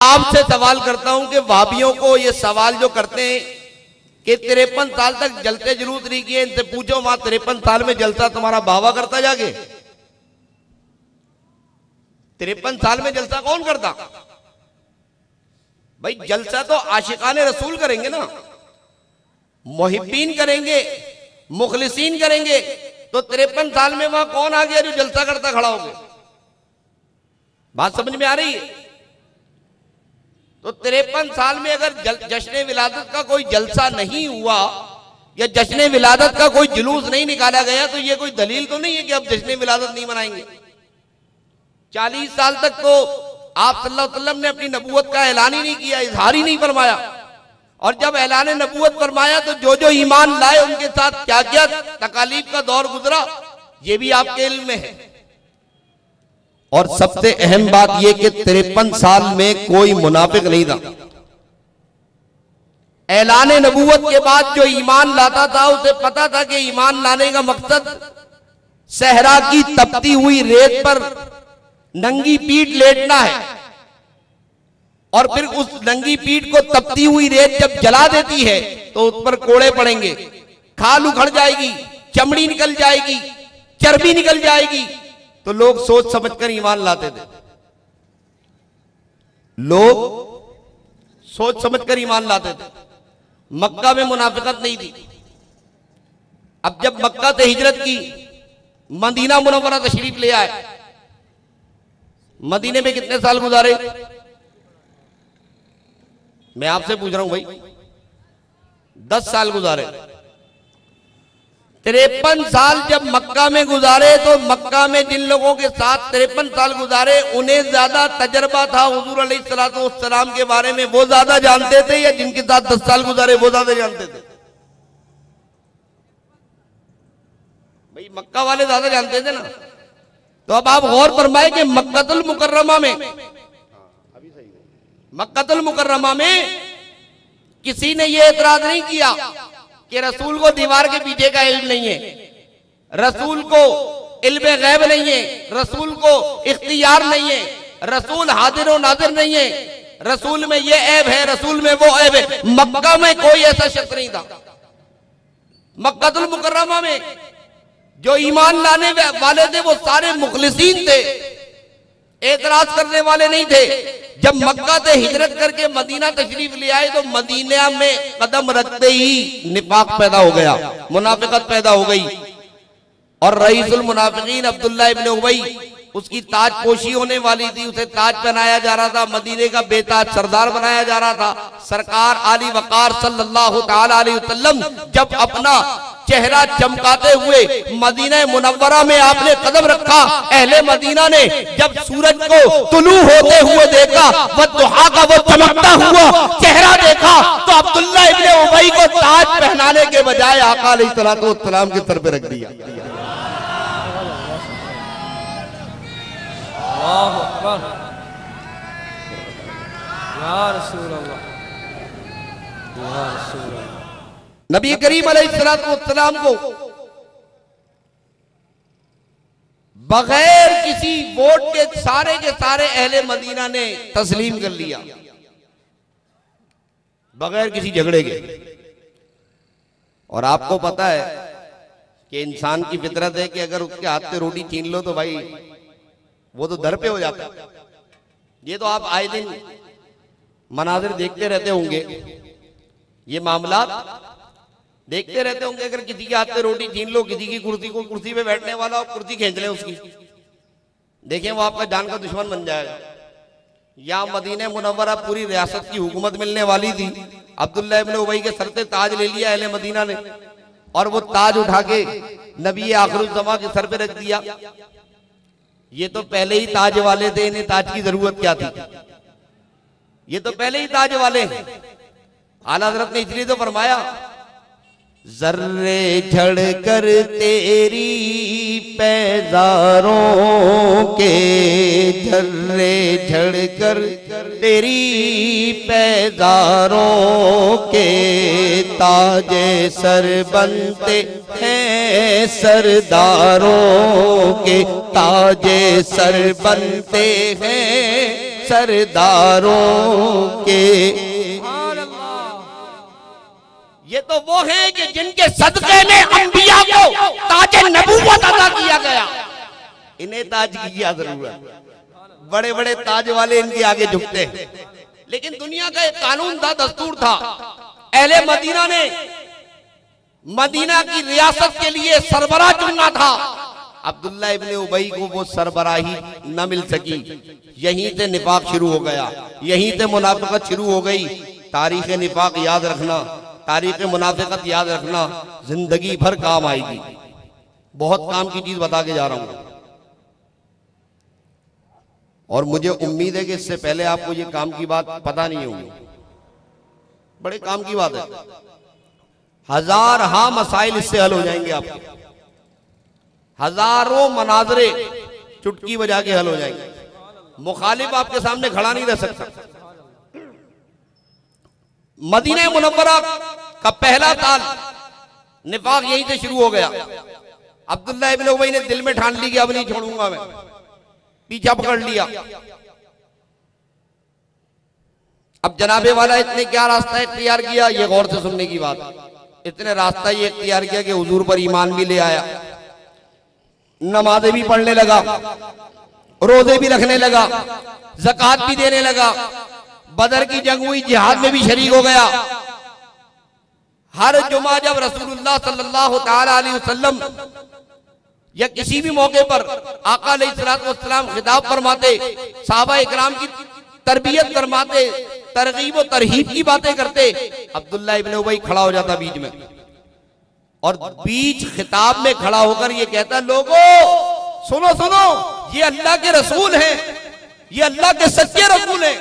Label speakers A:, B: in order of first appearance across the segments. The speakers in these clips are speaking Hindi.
A: आपसे सवाल करता हूं कि वाबियों को ये सवाल जो करते हैं कि 53 साल तक जलते जुलूस नहीं किए, इनसे पूछो वहां 53 साल में जलसा तुम्हारा बाबा करता जाके? 53 साल में जलसा कौन करता भाई? जलसा तो आशिकाने रसूल करेंगे ना, मुहिब्बीन करेंगे, मुखलिसीन करेंगे। तो 53 साल में वहां कौन आ गया जो जलसा करता खड़ा हो गया? बात समझ में आ रही है? तो 53 साल में अगर जश्न विलादत का कोई जलसा नहीं हुआ या जश्न विलादत का कोई जुलूस नहीं निकाला गया तो ये कोई दलील तो नहीं है कि अब जश्न विलादत नहीं मनाएंगे। 40 साल तक तो आप सल्लल्लाहु अलैहि वसल्लम ने अपनी नबूवत का ऐलान ही नहीं किया, इजहार ही नहीं फरमाया। और जब ऐलान नबूवत फरमाया तो जो जो ईमान लाए उनके साथ क्या क्या तकालीफ का दौर गुजरा, ये भी आपके इल्म में है। और सबसे अहम बात यह कि 53 साल में कोई मुनाफिक नहीं था। ऐलान नबूवत के बाद जो ईमान लाता था उसे पता था कि ईमान लाने का मकसद सहरा की तपती हुई रेत पर नंगी पीठ लेटना है, और फिर उस नंगी पीठ को तपती हुई रेत जब जला देती है तो उस पर कोड़े पड़ेंगे, खाल उखड़ जाएगी, चमड़ी निकल जाएगी, चर्बी निकल जाएगी। तो लोग सोच समझकर ईमान लाते थे, लोग सोच समझकर ईमान लाते थे। मक्का में मुनाफिकत नहीं थी। अब जब मक्का से हिजरत की, मदीना मुनव्वरा तशरीफ ले आए, मदीने में कितने साल गुजारे? मैं आपसे पूछ रहा हूं भाई, 10 साल गुजारे। 53 साल जब मक्का में गुजारे तो मक्का में जिन लोगों के साथ 53 साल गुजारे उन्हें ज्यादा तजर्बा था हुजूर अलैहिस्सलाम के बारे में, वो ज्यादा जानते थे, या जिनके साथ 10 साल गुजारे वो ज्यादा जानते थे? भाई मक्का वाले ज्यादा जानते थे ना। तो अब आप गौर फरमाए कि मक्कातुल मुकर्रमा में, मक्कातुल मुकर्रमा में किसी ने यह एतराज नहीं किया कि रसूल को दीवार के पीछे का इल्म नहीं है, रसूल को इल्म गैब नहीं है, रसूल को इख्तियार नहीं है, रसूल हाजिर और नाजिर नहीं है, रसूल में ये ऐब है, रसूल में वो ऐब है। मक्का में कोई ऐसा शख्स नहीं था। मक्कातुल मुकर्रमा में जो ईमान लाने वाले थे वो सारे मुखलिसीन थे, एतराज करने वाले नहीं थे। जब मक्का से हिजरत करके मदीना तशरीफ ले आए तो मदीना में कदम रखते ही निफाक पैदा हो गया, मुनाफिकत पैदा हो गई। और रईसुल मुनाफिकीन अब्दुल्लाह इब्न उबई, उसकी ताज पोशी होने वाली थी, उसे ताज पहनाया जा रहा था, मदीने का बेताज सरदार बनाया जा रहा था। सरकार आली वकार सल्लल्लाहु तआला अलैहि वसल्लम जब अपना चेहरा चमकाते हुए मदीना मुनव्वरा में आपने कदम रखा, अहले मदीना ने जब सूरज को तुलू होते हुए देखा, वद्दुहा का वो चमकता हुआ चेहरा देखा, तो अब्दुल्लाह इब्न उबई को ताज पहनाने के बजाय आका अलैहिस्सलातु वस्सलाम के सर पे रख दिया।
B: अल्लाहु अकबर, या रसूल अल्लाह, या रसूल अल्लाह।
A: नबी करीम अलैहिस्सलाम को बगैर किसी वोट के सारे अहले मदीना ने तस्लीम कर लिया, बगैर किसी झगड़े के। और आपको पता है कि इंसान की फितरत है कि अगर उसके हाथ से रोटी छीन लो तो भाई वो तो दर पे हो जाता है। ये तो आप आए दिन मनाजिर देखते रहते होंगे, ये मामला देखते रहते होंगे। अगर किसी के हाथ से रोटी छीन लो, किसी की कुर्सी पे बैठने वाला और कुर्सी खींच ले उसकी, देखें वो आपका जान का दुश्मन बन जाएगा। या मदीना मुनव्वरा पूरी रियासत की हुकूमत मिलने वाली थी, अब्दुल्लाह इब्न उबई के सर से ताज ले लिया अहले मदीना ने, और वो ताज उठा के नबी आखिरुज़्ज़मा के सर पे रख दिया। ये तो पहले ही ताज वाले थे, इन्हें ताज की जरूरत क्या थी? ये तो पहले ही ताज वाले हैं। आला हज़रत ने इसलिए तो फरमाया, जर्रे झड़ कर तेरी पैजारों के, जर्रे झड़ कर तेरी पैजारों के, ताजे सर बनते हैं सरदारों के, ताजे सर बनते हैं सरदारों के। ये तो वो हैं कि जिनके सदक़े में अंबिया को ताज नबूवत अता किया गया, इन्हें ताज की क्या जरूरत। बड़े बड़े ताज वाले इनके आगे झुकते हैं। लेकिन दुनिया का एक कानून था, दस्तूर था, अहले मदीना ने मदीना की रियासत के लिए सरबराह चुनना था। अब्दुल्ला इब्ने उबई को वो सरबराही न मिल सकी। यहीं से निफाक शुरू हो गया, यहीं से मुनाफिकत शुरू हो गई। तारीख निफाक याद रखना, तारीख मुनाफिकत याद रखना, जिंदगी भर काम आएगी। बहुत काम की चीज बता के जा रहा हूं और मुझे उम्मीद है कि इससे पहले आपको ये काम की बात पता नहीं होगी। बड़े काम की बात है, हजार हा मसाइल इससे हल हो जाएंगे आपके। हजारों मनाजरे चुटकी बजा के हल हो जाएंगे। मुखालिफ आपके सामने खड़ा नहीं रह सकता। मदीना मुनव्वरा का पहला साल निफाक यहीं से शुरू हो गया। अब्दुल्ला इब्ने उबई ने दिल में ठान ली कि अब नहीं छोड़ूंगा मैं, पीछा पकड़ लिया। अब जनाबे वाला इतने क्या रास्ता इख्तियार किया, ये गौर से सुनने की बात। इतने रास्ता ये इख्तियार किया कि हुजूर पर ईमान भी ले आया, नमाजें भी पढ़ने लगा, रोजे भी रखने लगा, ज़कात भी देने लगा, बदर की जंग हुई, जिहाद में भी शरीक हो गया। हर जुमा जब रसूलुल्लाह सल्लल्लाहु तआला अलैहि वसल्लम या किसी भी मौके पर आका अलैहिस्सलातु वस्सलाम खिताब फरमाते, सहाबा इकराम की तरबियत फरमाते, तरगीब और तरहीब की बातें करते, अब्दुल्ला इब्ने उबई खड़ा हो जाता बीच में और बीच खिताब में खड़ा होकर ये कहता, लोगों सुनो सुनो, ये अल्लाह के रसूल हैं, ये अल्लाह के सच्चे रसूल हैं,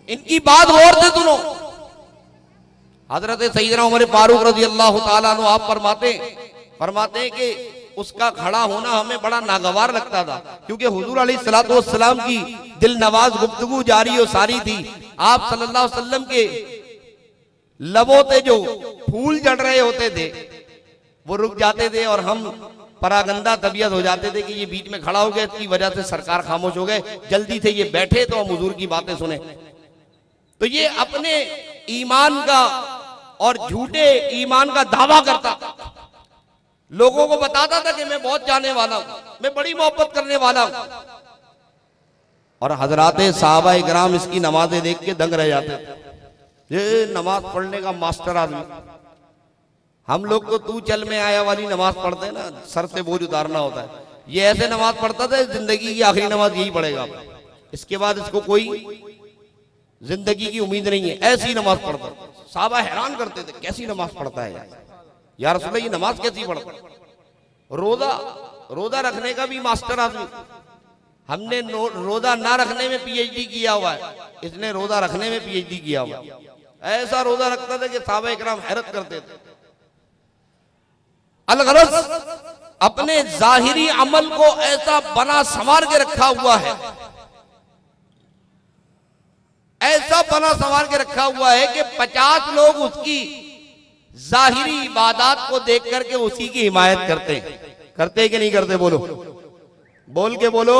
A: इनकी बात गौर से सुनो। हजरत सैयदना उमर फारूक रज़ी अल्लाह ताला अन्हु आप फरमाते हैं कि उसका खड़ा होना हमें बड़ा नागवार लगता था, क्योंकि हुजूर अलैहिस्सलातु वस्सलाम की दिल नवाज गुफ्तगू जारी और सारी थी। आप सल्लल्लाहु अलैहि वसल्लम के लबों पे जो फूल जड़ रहे होते थे वो रुक जाते थे और हम परागंदा तबीयत हो जाते थे कि ये बीच में खड़ा हो गया, इसकी वजह से सरकार खामोश हो गए, जल्दी से ये बैठे तो हम हुजूर की बातें सुने। तो ये अपने ईमान का और झूठे ईमान का दावा करता, लोगों को बताता था कि मैं बहुत जाने वाला हूं, मैं बड़ी मोहब्बत करने वाला हूं। और हजराते सहाबा इकराम इसकी नमाजें देख के दंग रह जाते थे। ये नमाज पढ़ने का मास्टर आदमी। हम लोग तो तू चल में आया वाली नमाज पढ़ते हैं ना, सर से बोझ उतारना होता है। ये ऐसे नमाज पढ़ता था, जिंदगी की आखिरी नमाज यही पढ़ेगा, इसके बाद इसको कोई जिंदगी की उम्मीद नहीं है, ऐसी नमाज पढ़ता। साहबा हैरान करते थे, कैसी नमाज पढ़ता है या रसूल, ये नमाज कैसी पढ़ता। रोजा रखने का भी मास्टर आदमी। हमने रोजा ना रखने में पीएचडी किया हुआ है, इसने रोजा रखने में पीएचडी किया हुआ है। ऐसा रोजा रखता था कि साहबा इकराम हैरत करते थे। अलगरज अपने जाहिरी अमल को ऐसा बना संवार के रखा हुआ है, ऐसा बना संवार के रखा हुआ है कि 50 लोग उसकी जाहिरी इबादत को देख करके उसी की हिमायत करते हैं कि नहीं करते? बोलो, बोल के बोलो।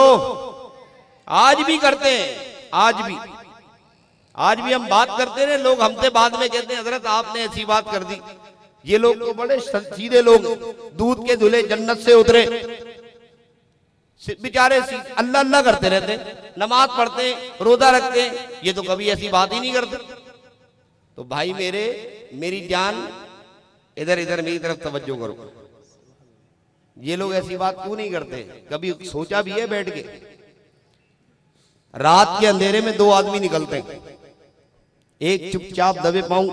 A: आज भी करते हैं, आज भी हम बात करते रहे, लोग हमसे बाद में कहते हैं हजरत आपने ऐसी बात कर दी। ये लोग तो बड़े सीधे लोग, दूध के धुले जन्नत से उतरे बेचारे, अल्लाह अल्लाह करते रहते, नमाज पढ़ते, रोजा रखते, ये तो कभी ऐसी बात ही नहीं करते। तो भाई मेरी जान, इधर मेरी तरफ तवज्जो करो। ये लोग ऐसी बात क्यों नहीं करते? कभी सोचा भी है बैठ के? रात के अंधेरे में 2 आदमी निकलते हैं, एक चुपचाप दबे पांव